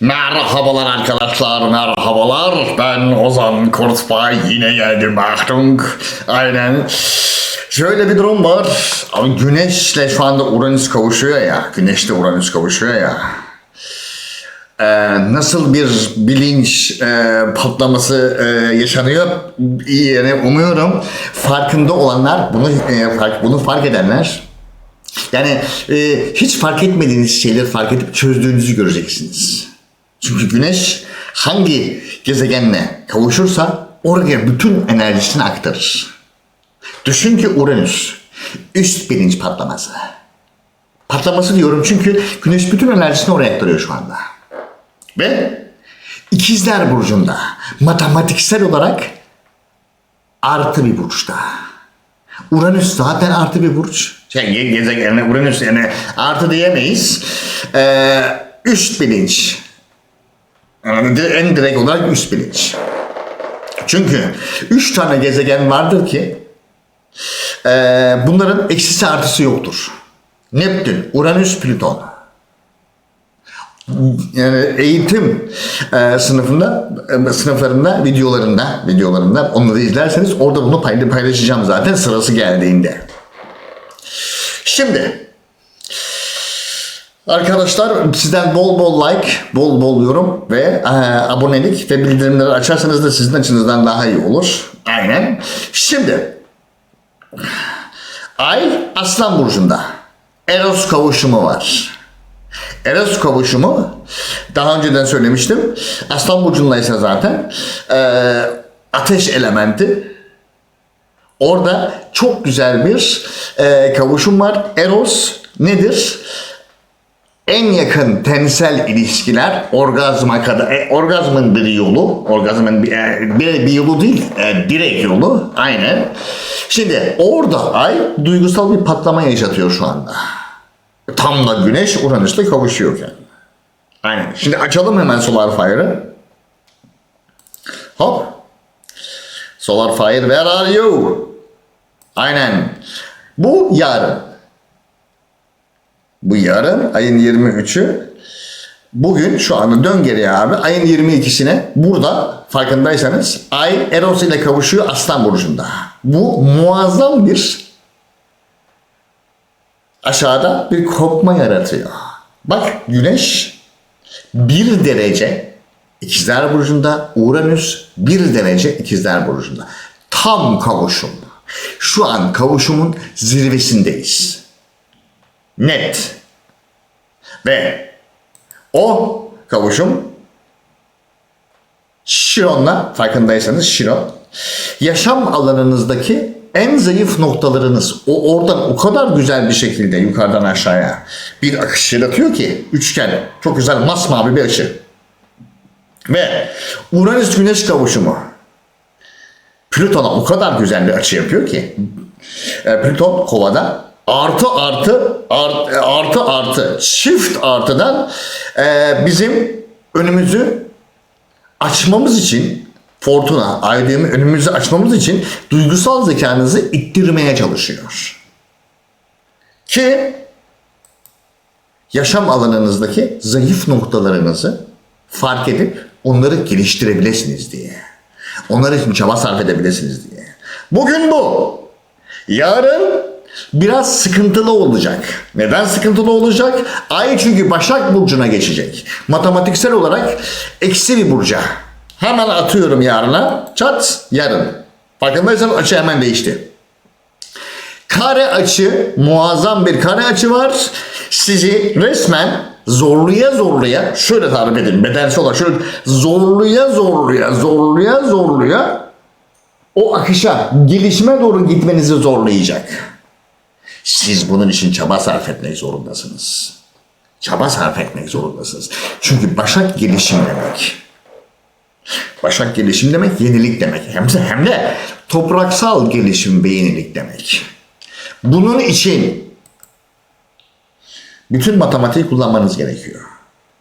Merhabalar arkadaşlar, merhabalar. Ben Ozan Kurtbay, yine geldim. Achtung. Aynen. Şöyle bir durum var. Abi Güneş'le şu anda Uranüs kavuşuyor ya. Güneş'le Uranüs kavuşuyor ya. Nasıl bir bilinç patlaması yaşanıyor? Yani umuyorum farkında olanlar, bunu fark edenler, yani hiç fark etmediğiniz şeyleri fark edip çözdüğünüzü göreceksiniz. Çünkü Güneş hangi gezegenle kavuşursa oraya bütün enerjisini aktarır. Düşün ki Uranüs üst bilinç patlaması. Patlaması diyorum çünkü Güneş bütün enerjisini oraya aktarıyor şu anda. Ve İkizler Burcu'nda matematiksel olarak artı bir burçta. Uranüs zaten artı bir burç. Gezegenine Uranüs yani artı diyemeyiz. Üst bilinç. Yani en direkt olarak üst bilinç. Çünkü 3 tane gezegen vardır ki bunların eksisi artısı yoktur. Neptün, Uranüs, Plüton. Yani eğitim sınıflarında, videolarında onları izlerseniz orada bunu paylaşacağım zaten sırası geldiğinde. Şimdi arkadaşlar sizden bol bol like, bol bol yorum ve abonelik ve bildirimleri açarsanız da sizin açınızdan daha iyi olur. Aynen. Şimdi Ay Aslan Burcu'nda Eros kavuşumu var. Eros kavuşumu daha önceden söylemiştim. Aslan Burcu'ndaysa zaten ateş elementi. Orada çok güzel bir kavuşum var. Eros nedir? En yakın tensel ilişkiler orgazma kadar, orgazmın bir yolu, orgazmın bir yolu değil, direkt yolu, aynen. Şimdi orada Ay duygusal bir patlama yaşatıyor şu anda. Tam da Güneş Uranüs'le kavuşuyorken. Aynen. Şimdi açalım hemen Solar Fire'ı. Hop. Solar Fire, where are you? Aynen. Bu yarın. Bu yarın ayın 23'ü. Bugün şu anda dön geriye abi. Ayın 22'sine burada farkındaysanız Ay Eros ile kavuşuyor Aslan Burcu'nda. Bu muazzam bir aşağıda bir kopma yaratıyor. Bak Güneş 1 derece İkizler Burcu'nda, Uranüs 1 derece İkizler Burcu'nda. Tam kavuşum. Şu an kavuşumun zirvesindeyiz. Net. Ve o kavuşum Şiron'la, farkındaysanız Şiron, yaşam alanınızdaki en zayıf noktalarınız, oradan o kadar güzel bir şekilde yukarıdan aşağıya bir akış yaratıyor ki üçgen, çok güzel masmavi bir açı. Ve Uranüs Güneş kavuşumu Plüton'a o kadar güzel bir açı yapıyor ki Plüton Kova'da artı çift artıdan bizim önümüzü açmamız için, Fortuna, Ay düğümü önümüzü açmamız için duygusal zekanızı ittirmeye çalışıyor. Ki yaşam alanınızdaki zayıf noktalarınızı fark edip onları geliştirebilirsiniz diye. Onlar için çaba sarf edebilirsiniz diye. Bugün bu. Yarın biraz sıkıntılı olacak. Neden sıkıntılı olacak? Ay çünkü Başak Burcu'na geçecek. Matematiksel olarak eksi bir burca. Hemen atıyorum yarına. Çat yarın. Farkındaysanız açı hemen değişti. Kare açı, muazzam bir kare açı var. Sizi resmen zorluya şöyle tarif edin. Bedensel olarak şöyle zorluya o akışa, gelişime doğru gitmenizi zorlayacak. Siz bunun için çaba sarf etmek zorundasınız. Çaba sarf etmek zorundasınız. Çünkü Başak gelişim demek. Başak gelişim demek yenilik demek. Hem de topraksal gelişim ve yenilik demek. Bunun için bütün matematiği kullanmanız gerekiyor.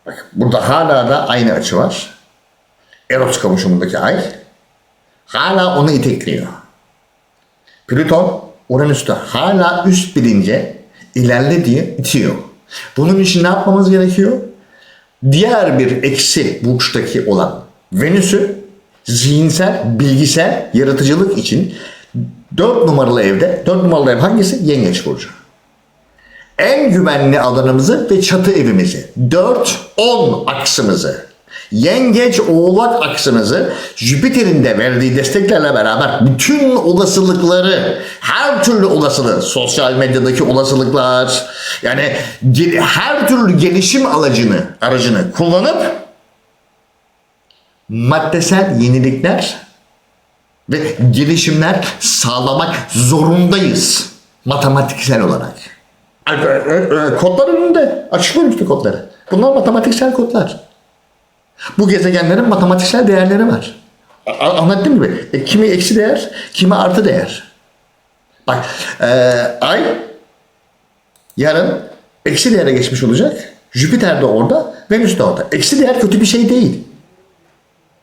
Bak burada hala da aynı açı var. Eros kavuşumundaki Ay hala onu itekliyor. Plüton Uranüs'te hala üst bilince ilerle diye itiyor. Bunun için ne yapmamız gerekiyor? diğer bir eksi burçtaki olan Venüs'ü zihinsel, bilgisel yaratıcılık için 4 numaralı evde, 4 numaralı ev hangisi? Yengeç burcu. En güvenli alanımızı ve çatı evimizi, 4-10 aksımızı, Yengeç Oğlak aksımızı Jüpiter'in de verdiği desteklerle beraber bütün olasılıkları, her türlü olasılığı, sosyal medyadaki olasılıklar, yani her türlü gelişim aracını kullanıp maddesel yenilikler ve gelişimler sağlamak zorundayız matematiksel olarak. Kodlar önünde. Açıklıyorum işte kodları. Bunlar matematiksel kodlar. Bu gezegenlerin matematiksel değerleri var. Anlattığım gibi. Kimi eksi değer, kimi artı değer. Bak, Ay yarın eksi değere geçmiş olacak. Jüpiter de orada, Venüs de orada. Eksi değer kötü bir şey değil.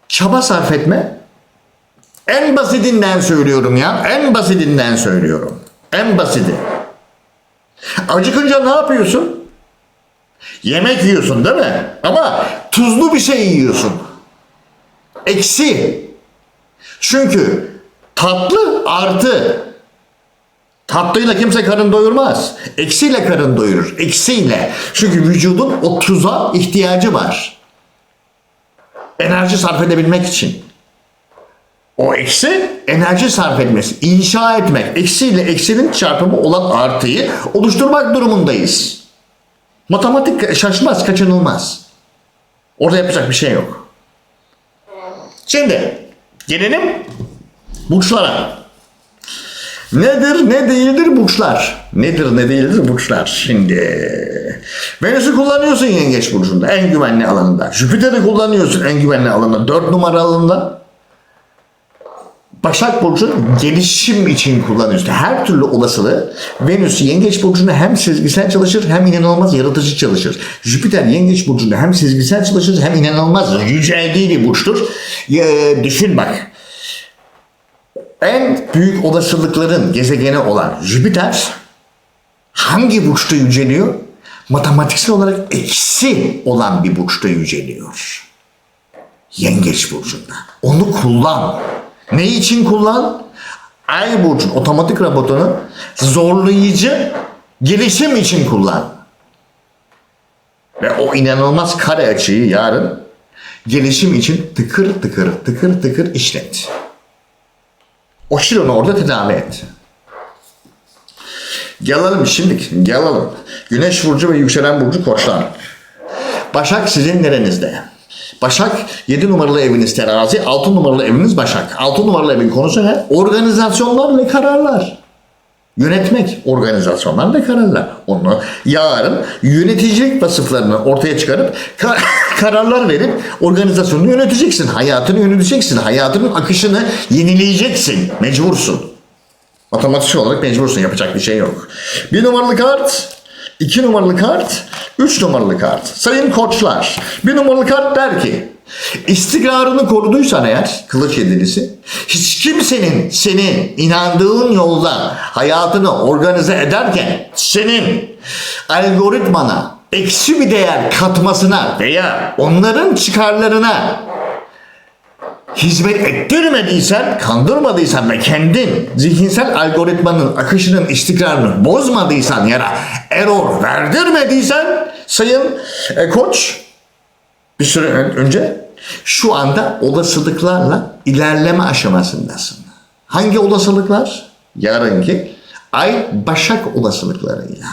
Çaba sarf etme. En basitinden söylüyorum ya. En basitinden söylüyorum. En basiti. Acıkınca ne yapıyorsun? Yemek yiyorsun değil mi? Ama tuzlu bir şey yiyorsun. Eksi. Çünkü tatlı artı. Tatlıyla kimse karın doyurmaz. Eksiyle karın doyurur. Eksiyle. Çünkü vücudun o tuza ihtiyacı var. Enerji sarf edebilmek için. O eksi enerji sarf etmesi, inşa etmek, eksiyle eksinin çarpımı olan artıyı oluşturmak durumundayız. Matematik şaşmaz, kaçınılmaz. Orada yapacak bir şey yok. Şimdi gelelim burçlara. Nedir, ne değildir burçlar? Nedir, ne değildir burçlar? Şimdi Venüs'ü kullanıyorsun Yengeç burcunda, en güvenli alanında. Jüpiter'i kullanıyorsun en güvenli alanında, 4 numara alanında. Başak Burcu gelişim için kullanıyorsun. Her türlü olasılığı Venüs Yengeç Burcu'nda hem sezgisel çalışır hem inanılmaz yaratıcı çalışır. Jüpiter Yengeç Burcu'nda hem sezgisel çalışır hem inanılmaz yüceldiği bir burçtur. Düşün bak. En büyük olasılıkların gezegeni olan Jüpiter hangi burçta yüceliyor? Matematiksel olarak eksi olan bir burçta yüceliyor. Yengeç Burcu'nda. Onu kullan. Ne için kullan? Ay burcun otomatik robotunu zorlayıcı gelişim için kullan. Ve o inanılmaz kare açıyı yarın gelişim için tıkır tıkır işlet. O şironu orada tedavi et. Gelelim şimdi. Gelelim. Güneş burcu ve yükselen burcu Koçlar. Başak sizin nerenizde? Başak 7 numaralı eviniz terazi, 6 numaralı eviniz Başak. 6 numaralı evin konusu ne? Organizasyonlar ve kararlar. Yönetmek, organizasyonlar ve kararlar. Onu yarın yöneticilik vasıflarını ortaya çıkarıp kararlar verip organizasyonunu yöneteceksin. Hayatını yöneteceksin. Hayatının akışını yenileyeceksin. Mecbursun. Matematik olarak mecbursun. Yapacak bir şey yok. 1 numaralı kart, 2 numaralı kart, 3 numaralı kart. Sayın koçlar. 1 numaralı kart der ki istikrarını koruduysan eğer kılıç yedilisi hiç kimsenin senin inandığın yolda hayatını organize ederken senin algoritmana eksi bir değer katmasına veya onların çıkarlarına hizmet ettirmediysen, kandırmadıysan ve kendin zihinsel algoritmanın akışının istikrarını bozmadıysan ya da error verdirmediysen sayın koç bir süre önce şu anda olasılıklarla ilerleme aşamasındasın. Hangi olasılıklar? Yarınki Ay Başak olasılıklarıyla.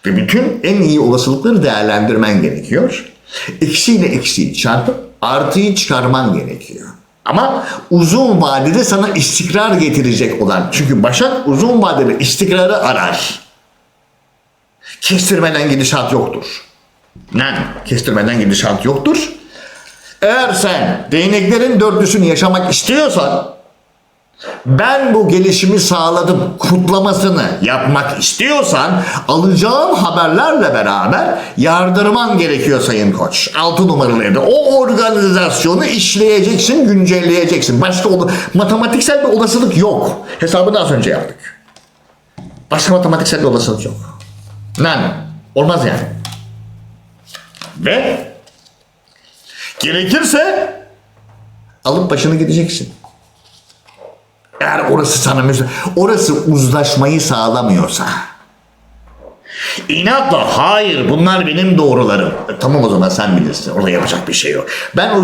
Ve bütün en iyi olasılıkları değerlendirmen gerekiyor. Eksiyle eksiği çarpıp artıyı çıkarman gerekiyor. Ama uzun vadede sana istikrar getirecek olan, çünkü Başak uzun vadede istikrarı arar. Kestirmeden gidişat yoktur. Kestirmeden gidişat yoktur. Eğer sen değneklerin dörtlüsünü yaşamak istiyorsan, ben bu gelişimi sağladım kutlamasını yapmak istiyorsan alacağım haberlerle beraber yardırman gerekiyor sayın koç. 6 numaralı evde. O organizasyonu işleyeceksin, güncelleyeceksin. Başka matematiksel bir olasılık yok. Hesabını az önce yaptık. Başka matematiksel bir olasılık yok. Olmaz yani. Ve Gerekirse alıp başını gideceksin. Eğer orası sana orası uzlaşmayı sağlamıyorsa. İnatla hayır bunlar benim doğrularım. Tamam o zaman sen bilirsin. Orada yapacak bir şey yok. Ben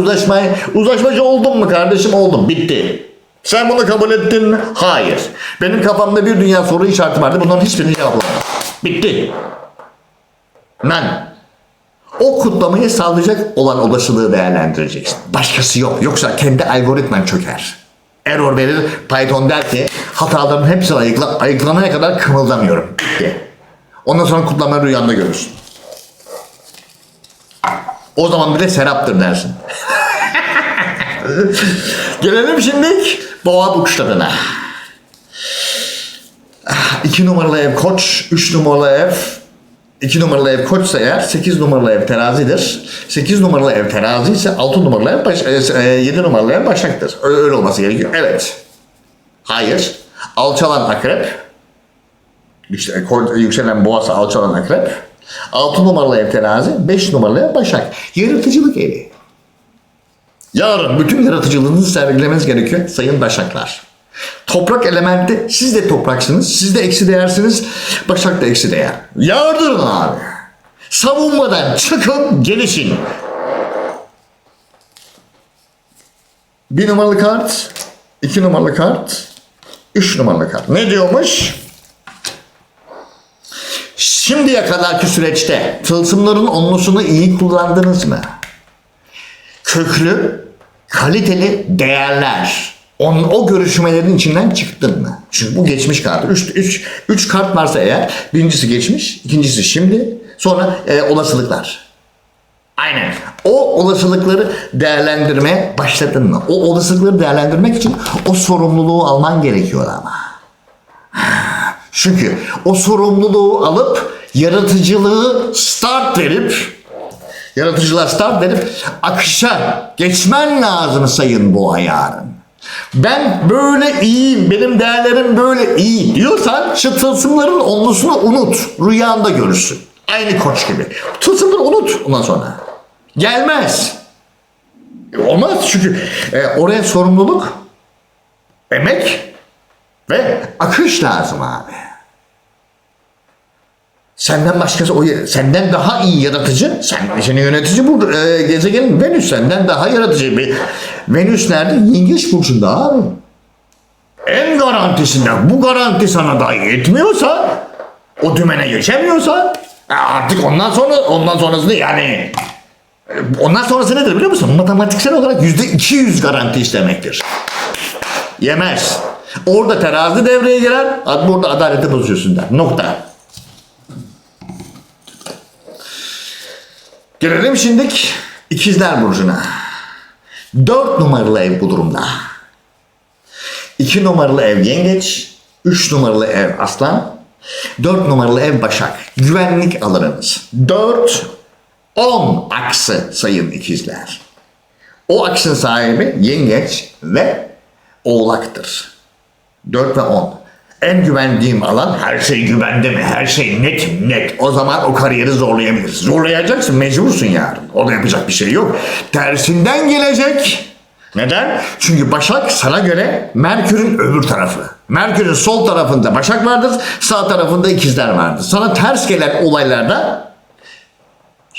uzlaşmacı oldum mu kardeşim? Oldum. Bitti. Sen bunu kabul ettin mi? Hayır. Benim kafamda bir dünya soru işareti vardı. Bunların hiçbirini cevaplamam. Bitti. Ben o kutlamayı sağlayacak olan olasılığı değerlendireceksin. Başkası yok. Yoksa kendi algoritman çöker. Error verir. Python der ki hataların hepsini ayıklanana kadar kımıldamıyorum. Bitti. Ondan sonra kutlamayı rüyanda görürsün. O zaman bir de seraptır dersin. Gelelim şimdi boğa burçlarına. 2 numaralı ev Koç, 3 numaralı ev 2 numaralı ev Koçsa eğer 8 numaralı ev Terazi'dir. 8 numaralı ev Terazi ise 6 numaralı ev 7 numaralı ev Başak'tır. Öyle olması gerekiyor. Evet. Hayır. Alçalan Akrep. Yükselen Boğa'sa alçalan Akrep. 6 numaralı ev Terazi, 5 numaralı ev Başak. Yaratıcılık evi. Yarın bütün yaratıcılığınızı sergilemeniz gerekiyor sayın Başaklar. Toprak elementi, siz de topraksınız, siz de eksi değersiniz, Başak da eksi değer. Yardırın abi. Savunmadan çıkın, gelişin. 1 numaralı kart, 2 numaralı kart, 3 numaralı kart. Ne diyormuş? Şimdiye kadarki süreçte tılsımların onlusunu iyi kullandınız mı? Köklü, kaliteli değerler. O görüşmelerin içinden çıktın mı? Çünkü bu geçmiş kartı. 3 kart varsa eğer birincisi geçmiş, ikincisi şimdi, sonra olasılıklar. Aynen. O olasılıkları değerlendirmeye başladın mı? O olasılıkları değerlendirmek için o sorumluluğu alman gerekiyor ama. Çünkü o sorumluluğu alıp yaratıcılığa start verip akışa geçmen lazım sayın boğa yarın. Ben böyle iyiyim, benim değerlerim böyle iyi diyorsan şu tılsımların onlusunu unut. Rüyanda görürsün. Aynı Koç gibi. Tılsımları unut ondan sonra. Gelmez. Olmaz çünkü oraya sorumluluk, emek ve akış lazım abi. Senden başkası, senden daha iyi yaratıcı, senin yönetici bu gezegenin Venüs, senden daha yaratıcı. Venüs nerede? Yengeç burcunda abi. En garantisinde, bu garanti sana dahi yetmiyorsa, o dümene geçemiyorsa, artık ondan sonrasını yani, ondan sonrası nedir biliyor musun? Matematiksel olarak %200 garanti istemektir. Yemez. Orada terazi devreye girer, burada adaleti bozuyorsun der. Nokta. Gelelim şimdi İkizler Burcu'na. 4 numaralı ev bu durumda. 2 numaralı ev Yengeç, 3 numaralı ev Aslan, 4 numaralı ev Başak. Güvenlik alanınız. 4-10 aksı sayın ikizler. O aksın sahibi Yengeç ve Oğlak'tır. 4 ve 10. En güvendiğim alan, her şey güvende mi? Her şey net. O zaman o kariyeri zorlayabilirsin. Zorlayacaksın, mecbursun yarın. Orada yapacak bir şey yok. Tersinden gelecek. Neden? Çünkü Başak sana göre Merkür'ün öbür tarafı. Merkür'ün sol tarafında Başak vardır, sağ tarafında ikizler vardır. Sana ters gelen olaylarda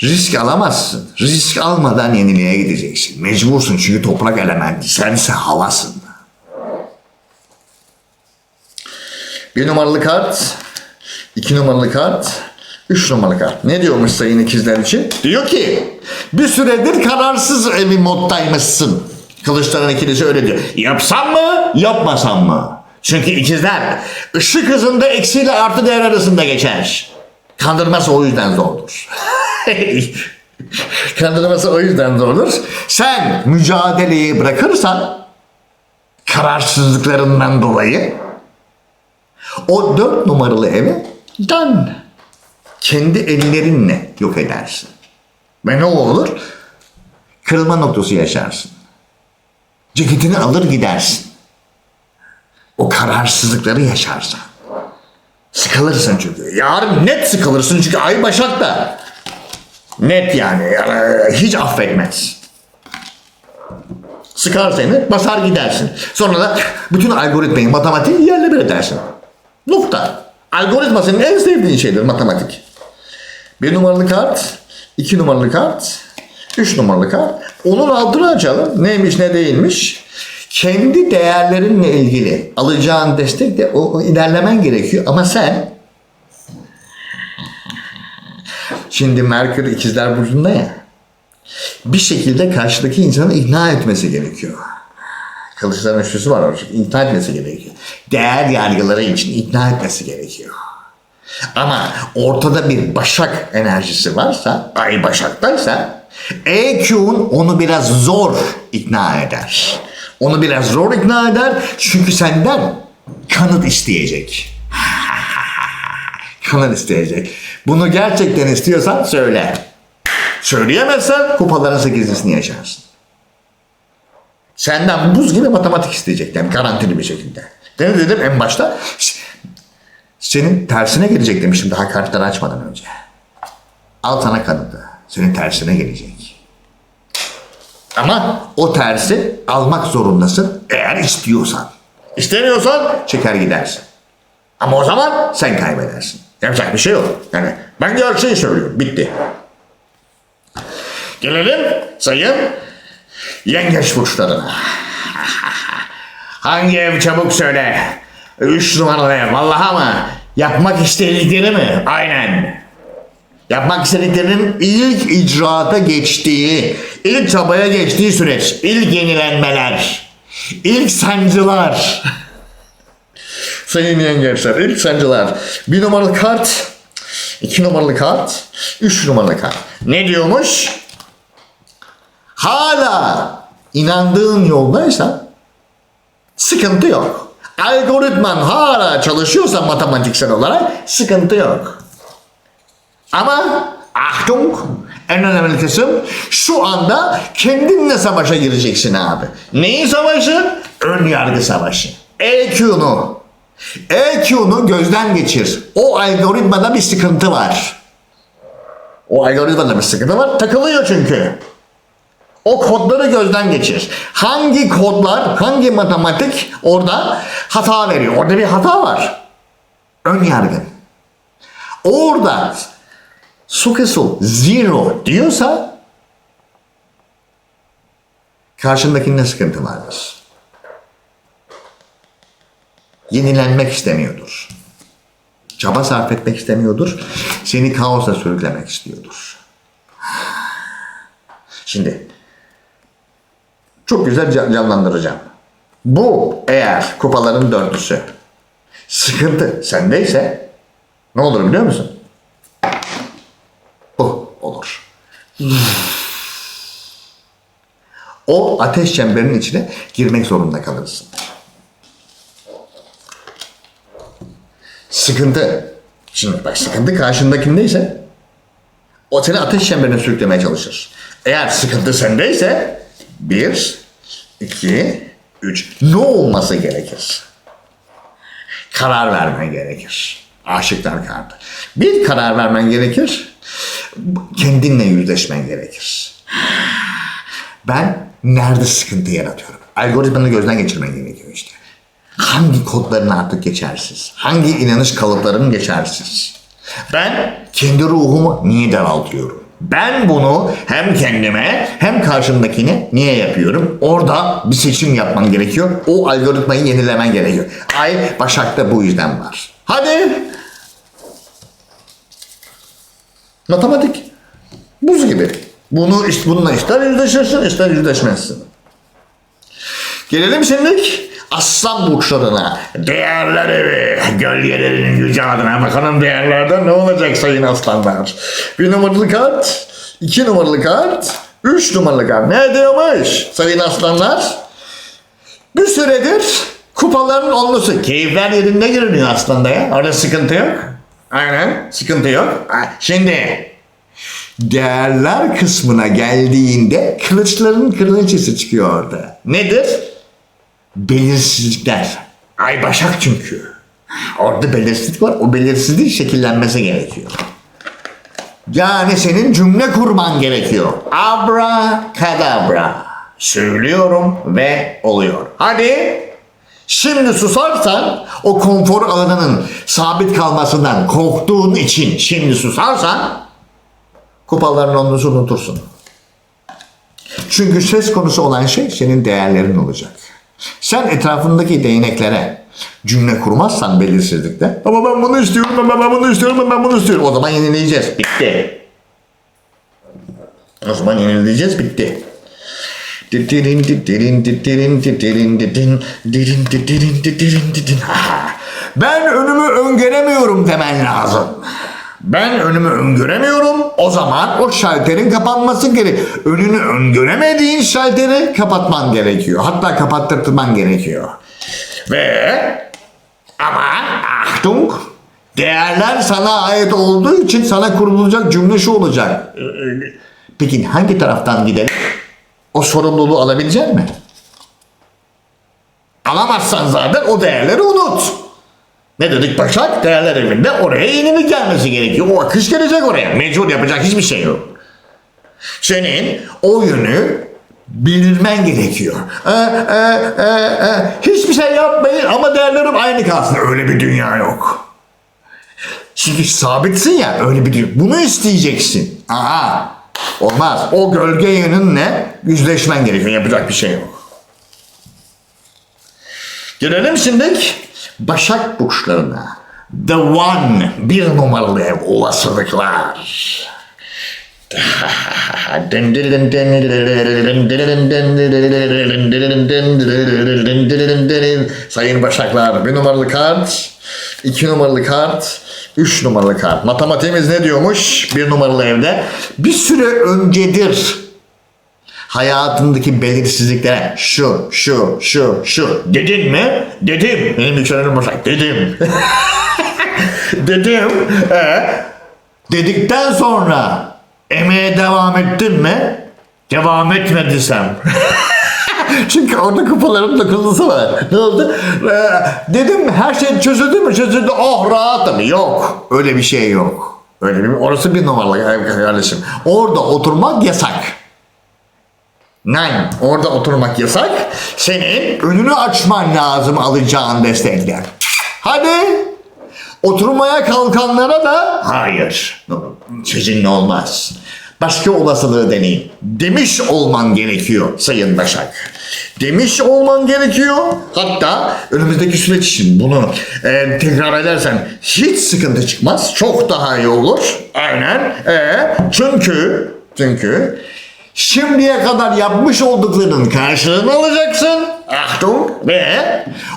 risk alamazsın. Risk almadan yeniliğe gideceksin. Mecbursun çünkü toprak elementi. Sense havasın. 1 numaralı kart, 2 numaralı kart, 3 numaralı kart. Ne diyormuş sayın ikizler için? Diyor ki bir süredir kararsız bir moddaymışsın. Kılıçların ikilisi öyle diyor. Yapsam mı, yapmasam mı? Çünkü ikizler ışık hızında eksi ile artı değer arasında geçer. Kandırması o yüzden zordur. Kandırması o yüzden zordur. Sen mücadeleyi bırakırsan kararsızlıklarından dolayı o 4 numaralı evi kendi ellerinle yok edersin. Ve ne olur? Kırılma noktası yaşarsın. Ceketini alır gidersin. O kararsızlıkları yaşarsan. Sıkılırsın çünkü. Yarın net sıkılırsın çünkü Ay Başak'ta. Net yani hiç affetmez. Sıkar seni, basar gidersin. Sonra da bütün algoritmayı, matematiği yerle bir edersin. Nokta. Algoritma senin en sevdiğin şeydir, matematik. 1 numaralı kart, 2 numaralı kart, 3 numaralı kart. Onun altını açalım. Neymiş ne değilmiş. Kendi değerlerinle ilgili alacağın destekle o ilerlemen gerekiyor. Ama sen şimdi Merkür İkizler Burcu'nda ya, bir şekilde karşıdaki insanı ikna etmesi gerekiyor. Kılıçların üçlüsü var orada. İkna etmesi gerekiyor. Değer yargıları için ikna etmesi gerekiyor. Ama ortada bir Başak enerjisi varsa, Ay Başak'taysa EQ'un onu biraz zor ikna eder. Onu biraz zor ikna eder çünkü senden kanıt isteyecek. Kanıt isteyecek. Bunu gerçekten istiyorsan söyle. Söyleyemezsen kupaların 8'lisini yaşarsın. Senden buz gibi matematik isteyecekler garantili bir şekilde. Ne dedim en başta? Senin tersine gelecek demiştim daha kartları açmadan önce. Al sana kanıtı. Senin tersine gelecek. Ama o tersi almak zorundasın eğer istiyorsan. İstemiyorsan çeker gidersin. Ama o zaman sen kaybedersin. Yapacak bir şey yok. Yani ben gerçeği söylüyorum. Bitti. Gelelim sayın yengeç burçlarına. Hangi ev çabuk söyle. 3 numaralı ev. Vallahi mı? Yapmak istedikleri mi? Aynen. Yapmak istediklerinin ilk icraata geçtiği, ilk çabaya geçtiği süreç, ilk yenilenmeler, ilk sancılar. Sayın yengeçler, ilk sancılar. 1 numaralı kart, 2 numaralı kart, 3 numaralı kart. Ne diyormuş? Hala inandığın yoldaysan sıkıntı yok. Algoritman hala çalışıyorsa matematiksel olarak sıkıntı yok. Ama Achtung, en önemli kısım şu anda kendinle savaşa gireceksin abi. Neyin savaşı? Ön yargı savaşı. EQ'nu gözden geçir. O algoritmada bir sıkıntı var. O algoritmada bir sıkıntı var. Takılıyor çünkü. O kodları gözden geçir. Hangi kodlar, hangi matematik orada hata veriyor? Orada bir hata var. Ön yargın. Orada Sukesu zero diyorsa karşındakinde sıkıntı vardır. Yenilenmek istemiyordur. Çaba sarf etmek istemiyordur. Seni kaosa sürüklemek istiyordur. Şimdi çok güzel canlandıracağım. Bu eğer kupaların dördüsü sıkıntı sendeyse ne olur biliyor musun? Bu olur. O ateş çemberinin içine girmek zorunda kalırsın. Sıkıntı. Şimdi bak sıkıntı karşındakindeyse o seni ateş çemberine sürüklemeye çalışır. Eğer sıkıntı sendeyse 1, 2, 3 ne olması gerekir? Karar vermen gerekir. Aşıklar kartı. Bir karar vermen gerekir. Kendinle yüzleşmen gerekir. Ben nerede sıkıntı yaratıyorum? Algoritmanı gözden geçirmen gerekiyor işte. Hangi kodların artık geçersiz? Hangi inanış kalıpların geçersiz? Ben kendi ruhumu niye daraltıyorum? Ben bunu hem kendime hem karşımdakine niye yapıyorum? Orada bir seçim yapman gerekiyor. O algoritmayı yenilemen gerekiyor. Ay Başak'ta bu yüzden var. Hadi. Matematik. Buz gibi. Bununla ister yüzleşirsin ister yüzleşmezsin. Gelelim şimdilik Aslan burçlarına. Değerler evi. Gölgelerinin yüce adına. Bakalım değerlerde ne olacak sayın aslanlar. 1 numaralı kart. 2 numaralı kart. 3 numaralı kart. Ne diyormuş sayın aslanlar? Bir süredir kupaların onlusu. Keyifler yerinde görünüyor aslında ya. Orada sıkıntı yok. Aynen sıkıntı yok. Şimdi değerler kısmına geldiğinde kılıçların kraliçesi çıkıyor orada. Nedir? Belirsizlikler. Ay Başak çünkü. Orada belirsizlik var. O belirsizliğin şekillenmesi gerekiyor. Yani senin cümle kurman gerekiyor. Abra kadabra. Söylüyorum ve oluyor. Hadi. Şimdi susarsan, o konfor alanının sabit kalmasından korktuğun için şimdi susarsan, kupaların onlusu unutursun. Çünkü söz konusu olan şey senin değerlerin olacak. Sen etrafındaki değneklere cümle kurmazsan belirsizlikte, ama ben bunu istiyorum, ben bunu istiyorum, ben bunu istiyorum. O zaman yenileyeceğiz. Bitti. O zaman yenileyeceğiz. Bitti. Ben önümü öngöremiyorum demen lazım. Ben önümü öngöremiyorum. O zaman o şalterin kapanması gerekiyor. Önünü öngöremediğin şalteri kapatman gerekiyor. Hatta kapattırman gerekiyor. Ve ama Achtung, değerler sana ait olduğu için sana kurulacak cümle şu olacak. Peki hangi taraftan gidelim? O sorumluluğu alabilecek mi? Alamazsan zaten o değerleri unut. Ne dedik Başak? Değerler evinde oraya yenilik gelmesi gerekiyor. O akış gelecek oraya. Mecbur, yapacak hiçbir şey yok. Senin o yönü bildirmen gerekiyor. Hiçbir şey yapmayın ama değerlerim aynı kalsın. Öyle bir dünya yok. Çünkü sabitsin ya, öyle bir dünya. Bunu isteyeceksin. Aha. Olmaz. O gölge yönünle yüzleşmen gerekiyor. Yapacak bir şey yok. Gelelim şimdi Başak burçlarına. The One, bir numaralı ev, olasılıklar. Sayın Başaklar, bir numaralı kart, 2 numaralı kart, 3 numaralı kart. Matematiğimiz ne diyormuş bir numaralı evde? Bir süre öncedir hayatındaki belirsizliklere şu dedin mi? Dedim. Benim yükselenim Başak. Dedim. Dedim. Dedikten sonra emeğe devam ettin mi? Devam etmediysem. Çünkü orada kupaların takıldısı var. Ne oldu? Dedim her şey çözüldü mü? Çözüldü. Oh rahatım. Yok. Öyle bir şey yok. Öyle bir, orası bir numaralı kardeşim. Orada oturmak yasak. Nein. Orada oturmak yasak. Senin önünü açman lazım alacağın destekler. Hadi. Oturmaya kalkanlara da hayır. Sizinle olmaz. Başka olasılığı deneyin. Demiş olman gerekiyor Sayın Başak. Demiş olman gerekiyor. Hatta önümüzdeki süreç için bunu tekrar edersen hiç sıkıntı çıkmaz. Çok daha iyi olur. Aynen. Çünkü şimdiye kadar yapmış olduklarının karşılığını alacaksın. Achtung, ve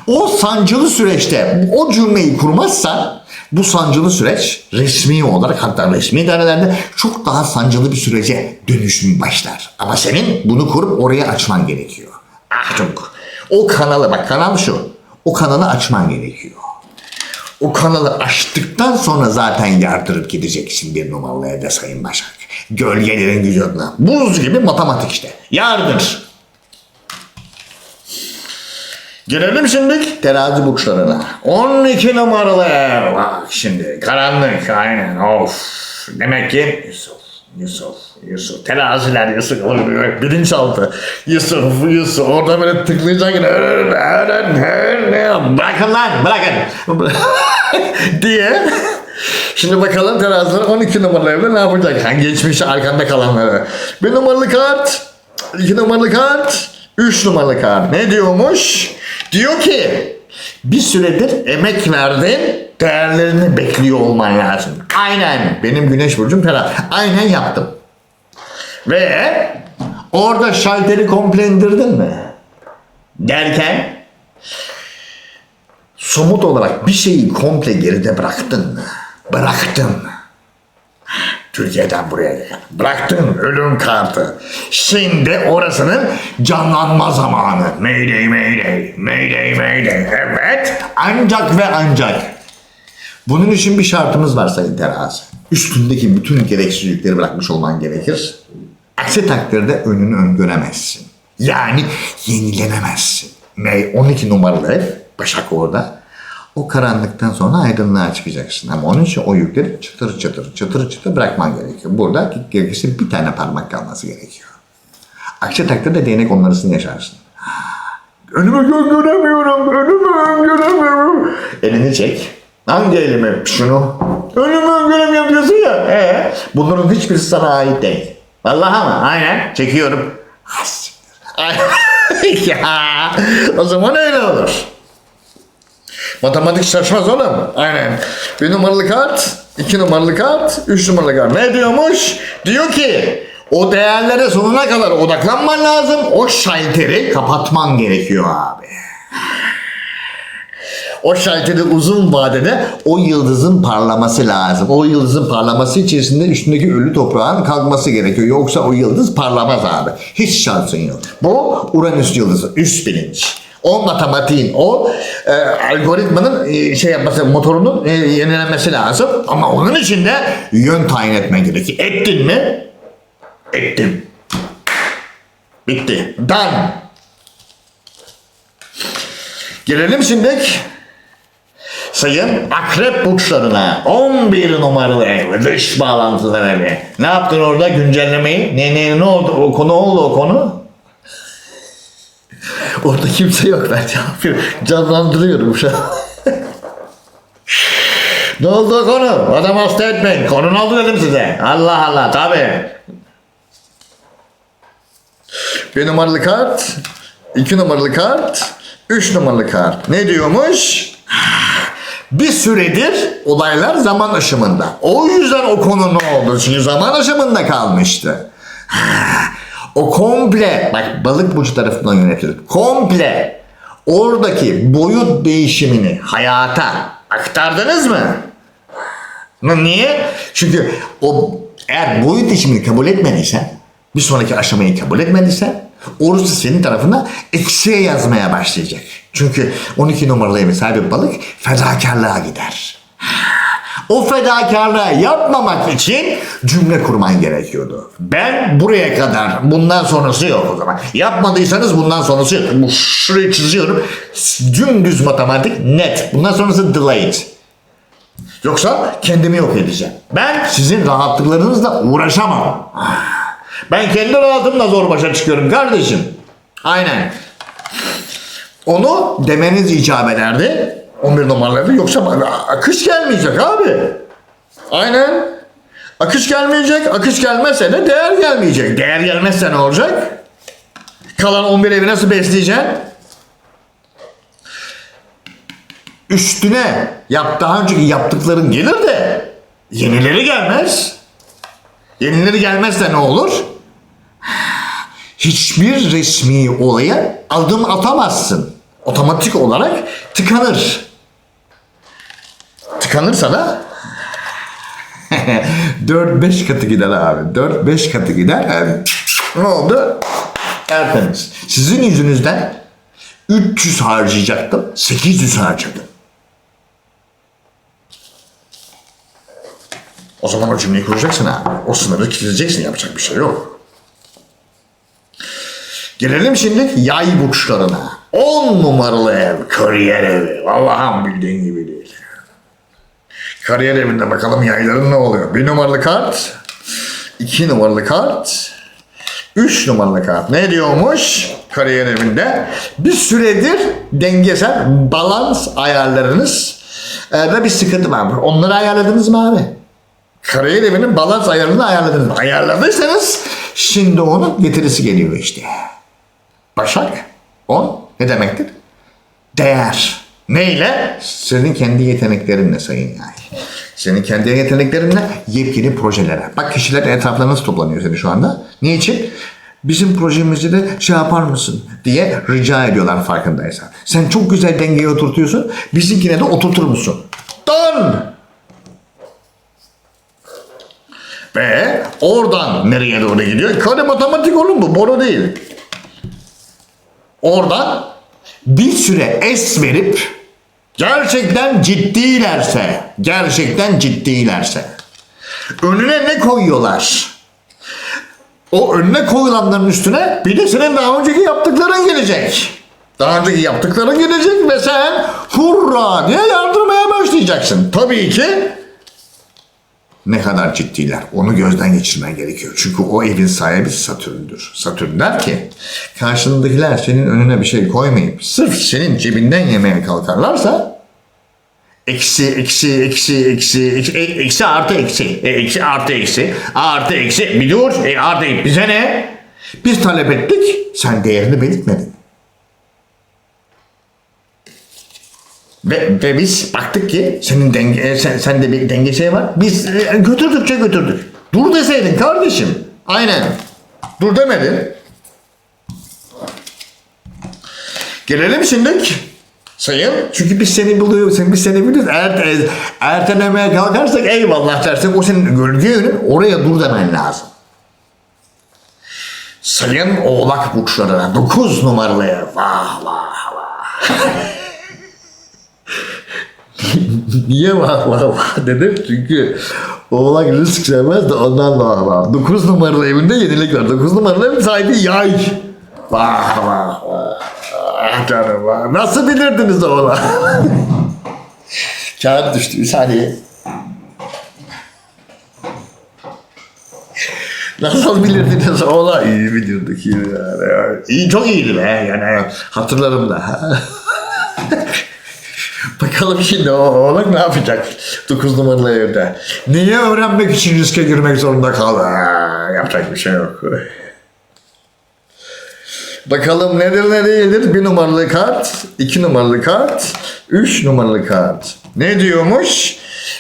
o sancılı süreçte o cümleyi kurmazsan bu sancılı süreç resmi olarak, hatta resmi dairelerde çok daha sancılı bir sürece dönüşüm başlar. Ama senin bunu kurup oraya açman gerekiyor. Achtung. O kanalı, bak kanal şu. O kanalı açman gerekiyor. O kanalı açtıktan sonra zaten yardırıp gideceksin bir numaralı evde Sayın Başak. Gölgelerin gücüne. Buz gibi matematik işte. Yardır. Gelelim şimdi terazi burçlarına. 12 numaralı ev. Bak şimdi karanlık, aynen, of. Demek ki Yusuf. Teraziler Yusuf. Bilinçaltı. Yusuf. Orada böyle tıklayacaksın. Bırakın lan, bırakın. diye. Şimdi bakalım teraziler 12 numaralı evde ne yapacak? Yani geçmişi arkanda kalanları. 1 numaralı kart, 2 numaralı kart, 3 numaralı kart. Ne diyormuş? Diyor ki bir süredir emek verdin, değerlerini bekliyor olman lazım. Aynen, benim güneş burcum terazi. Aynen yaptım. Ve orada şalteri komple indirdin mi? Derken somut olarak bir şeyi komple geride bıraktın mı? Bıraktım. Türkiye'den buraya gel. Bıraktın ölüm kartı. Şimdi orasının canlanma zamanı. Mayday. Evet. Ancak ve ancak. Bunun için bir şartımız var Sayın Terazi. Üstündeki bütün gereksizlikleri bırakmış olman gerekir. Aksi takdirde önünü öngöremezsin. Yani yenilenemezsin. 12 numaralı ev. Başak orada. O karanlıktan sonra aydınlığa çıkacaksın. Ama onun için o yükleri çıtır çıtır bırakman gerekiyor. Burada gerekirse bir tane parmak kalması gerekiyor. Aksi takdirde değnek onlarısını yaşarsın. Önümü göremiyorum, önümü göremiyorum. Elini çek. Hangi elimi? Şunu. Önümü göremiyorum diyorsun ya. Bunların hiçbirisi sana ait değil. Vallahi mı? Aynen. Çekiyorum. Ya, o zaman öyle olur. Matematik şaşmaz oğlum. Aynen. 1 numaralı kart, 2 numaralı kart, 3 numaralı kart. Ne diyormuş? Diyor ki o değerlere sonuna kadar odaklanman lazım. O şalteri kapatman gerekiyor abi. O şalteri uzun vadede o yıldızın parlaması lazım. O yıldızın parlaması içerisinde üstündeki ölü toprağın kalkması gerekiyor. Yoksa o yıldız parlamaz abi. Hiç şansın yok. Bu Uranüs yıldızı. Üst bilinç. O matematiğin, o algoritmanın yapması, motorunun yenilenmesi lazım. Ama onun için de yön tayin etmen gerekiyor. Ettin mi? Ettim. Bitti. Done. Gelelim şimdi sayın akrep burçlarına. 11 numaralı ev, dış bağlantılar evi. Ne yaptın orada güncellemeyi? Ne oldu? O konu oldu o konu. Orada kimse yok, ben canlandırıyorum şu an. Ne oldu o konu? Adam hasta etmeyin. Konu ne oldu dedim size. Allah Allah tabi. 1 numaralı kart, 2 numaralı kart, 3 numaralı kart. Ne diyormuş? Bir süredir olaylar zaman aşımında. O yüzden o konu ne oldu? Çünkü zaman aşımında kalmıştı. O komple, bak balık burcu tarafından yönetilir. Komple oradaki boyut değişimini hayata aktardınız mı? Niye? Çünkü o eğer boyut değişimini kabul etmediysen, bir sonraki aşamayı kabul etmediysen, orası senin tarafına eksiye yazmaya başlayacak. Çünkü 12 numaralı evi sahibi balık fedakarlığa gider. O fedakarlığı yapmamak için cümle kurman gerekiyordu. Ben buraya kadar, bundan sonrası yok o zaman. Yapmadıysanız bundan sonrası yok. Bu şurayı çiziyorum. Dümdüz matematik net. Bundan sonrası delayed. Yoksa kendimi yok edeceğim. Ben sizin rahatlıklarınızla uğraşamam. Ben kendi rahatımla zor başa çıkıyorum kardeşim. Aynen. Onu demeniz icap ederdi. 11 numaraları, yoksa akış gelmeyecek abi. Aynen. Akış gelmeyecek. Akış gelmezse de değer gelmeyecek. Değer gelmezse ne olacak? Kalan 11 evi nasıl besleyeceksin? Üstüne daha önceki yaptıkların gelir de yenileri gelmez. Yenileri gelmezse ne olur? Hiçbir resmi olaya adım atamazsın. Otomatik olarak tıkanır. Tıkanırsa da 4-5 katı gider abi. 4-5 katı gider. Yani, ne oldu? Tertemiz. Sizin yüzünüzden 300 harcayacaktım. 800 harcadım. O zaman o cümleyi kuracaksın abi. O sınırı çizeceksin. Yapacak bir şey yok. Gelelim şimdi yay burçlarına. 10 numaralı ev, kariyer evi. Allah'ım bildiğin gibi değil. Kariyer evinde bakalım yayların ne oluyor? 1 numaralı kart, 2 numaralı kart, 3 numaralı kart. Ne diyormuş kariyer evinde? Bir süredir dengesel balans ayarlarınız da bir sıkıntı var. Onları ayarladınız mı abi? Kariyer evinin balans ayarını ayarladınız mı? Ayarladıysanız şimdi onun getirisi geliyor işte. Başak 10 ne demektir? Değer. Neyle? Senin kendi yeteneklerinle sayın yay. Senin kendi yeteneklerinle yepyeni projelere. Bak kişiler etrafına nasıl toplanıyor seni şu anda. Niçin? Bizim projemizi de yapar mısın diye rica ediyorlar farkındaysan. Sen çok güzel dengeye oturtuyorsun. Bizimkine de oturtur musun? Done! Ve oradan nereye doğru gidiyor? Kare matematik oğlum bu. Boru değil. Oradan bir süre es verip gerçekten ciddilerse önüne ne koyuyorlar? O önüne koyulanların üstüne bir de senin daha önceki yaptıkların gelecek. Daha önceki yaptıkların gelecek ve sen hurra diye yardırmaya başlayacaksın. Tabii ki ne kadar ciddiler onu gözden geçirmen gerekiyor. Çünkü o evin sahibi Satürn'dür. Satürn der ki karşındakiler senin önüne bir şey koymayıp sırf senin cebinden yemeye kalkarlarsa eksi artı eksi artı eksi artı eksi bir dur artı bize ne? Biz talep ettik sen değerini belirtmedin. Ve biz baktık ki senin sende bir denge şey var. Biz götürdükçe götürdük. Dur deseydin kardeşim. Aynen. Dur demedin. Gelelim şimdi sayın. Çünkü biz seni buluyoruz. Biz seni biliyoruz. Ertelemeye kalkarsak eyvallah dersin. O senin gölge yönün. Oraya dur demen lazım. Sayın Oğlak burçlarına 9 numaralıya vah vah vah. Niye vah vah vah dedim? Çünkü Oğlak risk sevmez de ondan vah vah. 9 numaralı evinde yenilik var. 9 numaralı evin sahibi Yay. Vah vah vah. Ah canım vah. Nasıl bilirdiniz Oğlak? Kağıt düştü bir saniye. Nasıl bilirdiniz Oğlak? İyi bilirdik iyi yani. İyi, çok iyiydi be yani hatırlarım da. Bakalım şimdi Oğlak ne yapacak 9 numaralı evde? Niye öğrenmek için riske girmek zorunda kaldı? Yapacak bir şey yok. Bakalım nedir ne değildir? 1 numaralı kart, 2 numaralı kart, 3 numaralı kart. Ne diyormuş?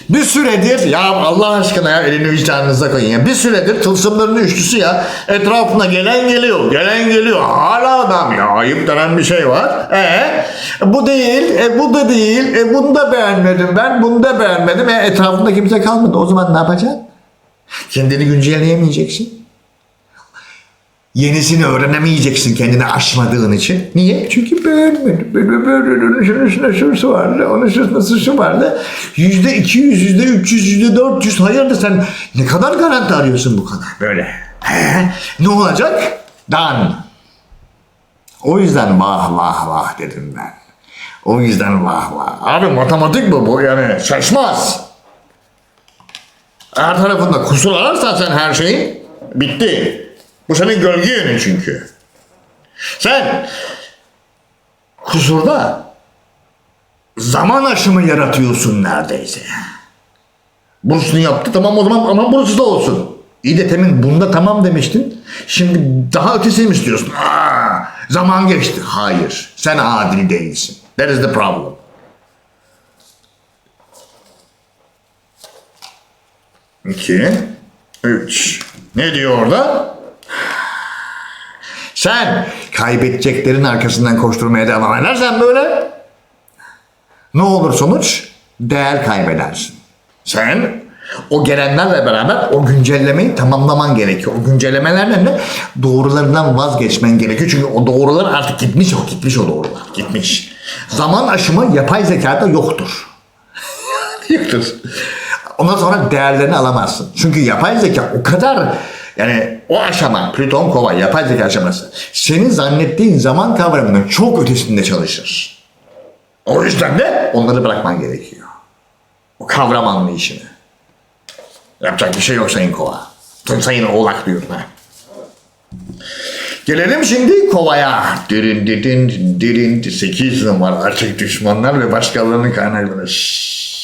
Bir süredir ya Allah aşkına ya elini vicdanınıza koyun ya. Bir süredir tılsımların üçlüsü ya etrafına gelen geliyor. Gelen geliyor. Hala adam ya. Ayıp denen bir şey var. Bu değil. Bu da değil. Bunu da beğenmedim ben. Bunu da beğenmedim. Etrafında kimse kalmadı. O zaman ne yapacaksın? Kendini güncelleyemeyeceksin. Yenisini öğrenemeyeceksin kendini aşmadığın için. Niye? Çünkü beğenmedim. Böyle şunun üstüne şurası vardı. Onun üstüne şu vardı. %200, %300, %400. Hayırdır sen ne kadar garanti arıyorsun bu kadar? Böyle. Ne olacak? Dan. O yüzden vah vah vah dedim ben. O yüzden vah vah. Abi matematik bu yani şaşmaz. Her tarafında kusur ararsan sen her şeyin bitti. Bu senin gölge yönün çünkü. Sen kusurda zaman aşımı yaratıyorsun neredeyse. Burasını yaptı tamam o zaman ama burası da olsun. İyi de temin bunda tamam demiştin. Şimdi daha ötesini mi istiyorsun? Zaman geçti. Hayır. Sen adil değilsin. That is the problem. İki, üç. Ne diyor orada? Sen kaybedeceklerin arkasından koşturmaya devam edersen böyle ne olur sonuç? Değer kaybedersin. Sen o gelenlerle beraber o güncellemeyi tamamlaman gerekiyor. O güncellemelerle de doğrularından vazgeçmen gerekiyor. Çünkü o doğrular artık gitmiş o doğrular. Gitmiş. Zaman aşımı yapay zekada yoktur. Yoktur. Ondan sonra değerlerini alamazsın. Çünkü yapay zeka o kadar yani o aşama Plüton Kova yapay zeka aşaması senin zannettiğin zaman kavramının çok ötesinde çalışır. O yüzden de onları bırakman gerekiyor. O kavram anlayışını. Yapacak bir şey yok Sayın Kova. Sayın Oğlak diyorum ha. Gelelim şimdi Kova'ya. Dirin 8 numara açık düşmanlar ve başkalarının kaynakları.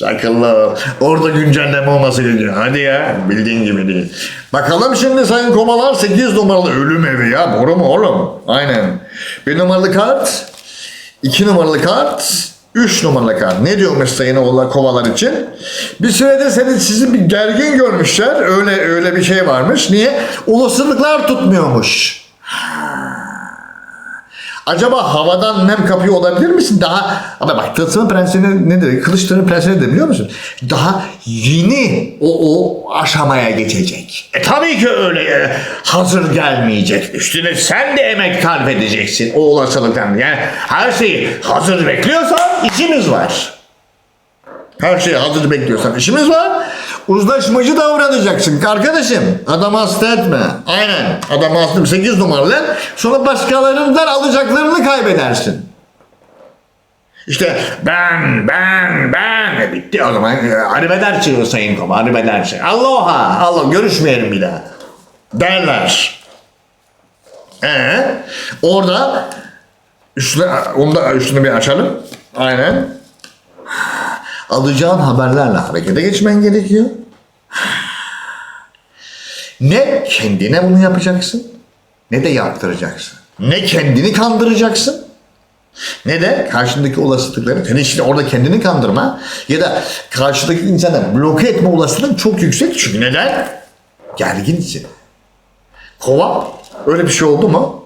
Akıllı. Orada güncelleme olması gerekiyor. Hadi ya bildiğin gibi değil. Bakalım şimdi Sayın Kovalar 8 numaralı ölüm evi ya. Boru mu oğlum? Aynen. 1 numaralı kart. 2 numaralı kart. 3 numaralı kart. Ne diyormuş Sayın Kovalar için? Bir süredir sizi bir gergin görmüşler. Öyle bir şey varmış. Niye? Olasılıklar tutmuyormuş. Acaba havadan nem kapıyor olabilir misin? Daha ama bak Tılsım'ın prensesi nedir? Kılıçların prensesi nedir biliyor musun? Daha yeni o aşamaya geçecek. Tabii ki öyle hazır gelmeyecek. Üstüne sen de emek sarf edeceksin o olasılıktan. Yani her şeyi hazır bekliyorsan işimiz var. Her şeyi hazır bekliyorsan işimiz var. Uzlaşmacı davranacaksın arkadaşım. Adamı hasta etme. Aynen. Adamı hasta etme. 8 numaralı. Sonra başkalarından alacaklarını kaybedersin. İşte ben bitti o zaman. Arrivederci Sayın Koma, arrivederci. Aloha, Allah görüşmeyelim bir daha. Derler. Orada üstünü bir açalım. Aynen. Alacağın haberlerle harekete geçmen gerekiyor. Ne kendine bunu yapacaksın, ne de yaptıracaksın. Ne kendini kandıracaksın, ne de karşındaki olasılıkları, yani işte orada kendini kandırma ya da karşıdaki insanı bloke etme olasılığın çok yüksek. Çünkü neden? Gerginsin. Kova öyle bir şey oldu mu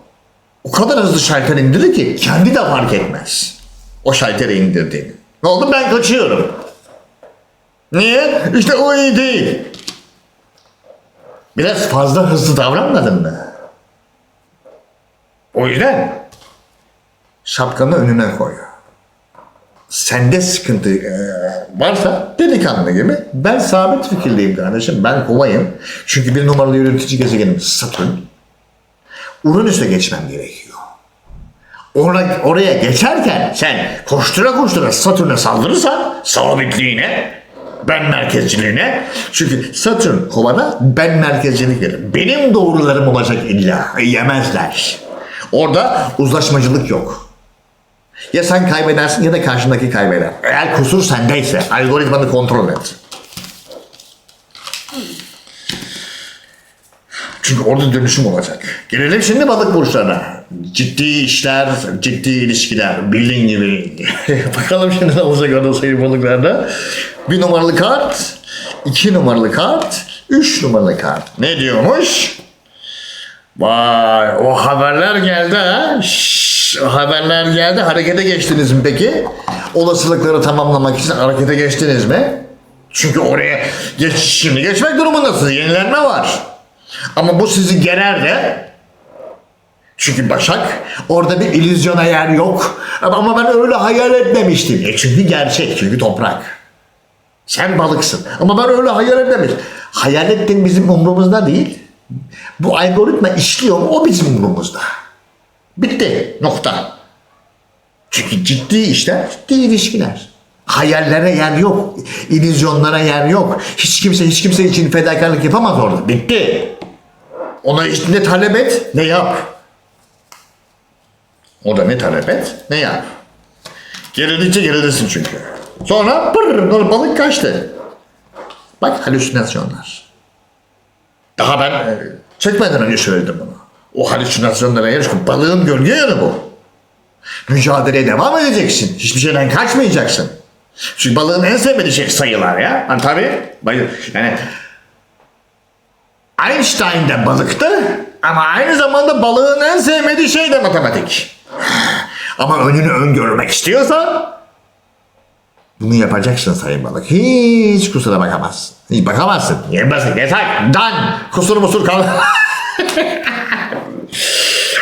o kadar hızlı şalter indirir ki kendi de fark etmez o şalteri indirdiğini. Ne oldu? Ben kaçıyorum. Niye? İşte o iyi değil. Biraz fazla hızlı davranmadın mı? O yüzden şapkanı önüne koy. Sende sıkıntı varsa delikanlı gibi ben sabit fikirliyim kardeşim. Ben kovayım. Çünkü bir numaralı yönetici gezegenim Satürn. Uranüs'e geçmem gerekiyor. Oraya geçerken sen koştura koştura Satürn'e saldırırsan sabitliğine, ben merkezciliğine. Çünkü Satürn kovada ben merkezcilik verir. Benim doğrularım olacak illa. Yemezler. Orada uzlaşmacılık yok. Ya sen kaybedersin ya da karşındaki kaybeder. Eğer kusur sendeyse algoritmanı kontrol et. Çünkü orada dönüşüm olacak. Gelelim şimdi balık burçlarına. Ciddi işler, ciddi ilişkiler. Bildiğin gibi. Bakalım şimdi ne olacak orada sayın balıklarda. 1 numaralı kart, 2 numaralı kart, 3 numaralı kart. Ne diyormuş? Vay, o haberler geldi ha. O haberler geldi. Harekete geçtiniz mi peki? Olasılıkları tamamlamak için harekete geçtiniz mi? Çünkü oraya şimdi geçmek durumundasınız. Yenilenme var. Ama bu sizi gerer de. Çünkü Başak, orada bir illüzyona yer yok. Ama ben öyle hayal etmemiştim. Çünkü gerçek, çünkü toprak. Sen balıksın. Ama ben öyle hayal etmemiştim. Hayal ettiğin bizim umrumuzda değil. Bu algoritma işliyor mu? O bizim umrumuzda. Bitti. Nokta. Çünkü ciddi işler, ciddi ilişkiler. Hayallere yer yok. İllüzyonlara yer yok. Hiç kimse için fedakarlık yapamaz orada. Bitti. Ona ne talep et, ne yap. O da ne talep et, ne yap. Gerildikçe gerilirsin çünkü. Sonra balık kaçtı. Bak halüsinasyonlar. Daha ben çekmeden önce söyledim bunu. O halüsinasyonlara yarışın. Balığın gölge yanı bu. Mücadeleye devam edeceksin. Hiçbir şeyden kaçmayacaksın. Çünkü balığın en sevmediği şey sayılar ya. Hani tabii. Yani Einstein de balıktı ama aynı zamanda balığın en sevmediği şey de matematik. Ama önünü öngörmek istiyorsan bunu yapacaksın sayın balık. Hiç kusura bakamazsın. Hiç bakamazsın. Yemezsin. Yeter. Dan. Kusur musur kal.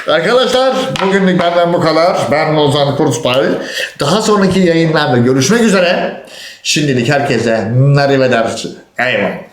Arkadaşlar bugünlük benden bu kadar. Ben Ozan Kurtbay. Daha sonraki yayınlarda görüşmek üzere. Şimdilik herkese arrivederci. Eyvallah.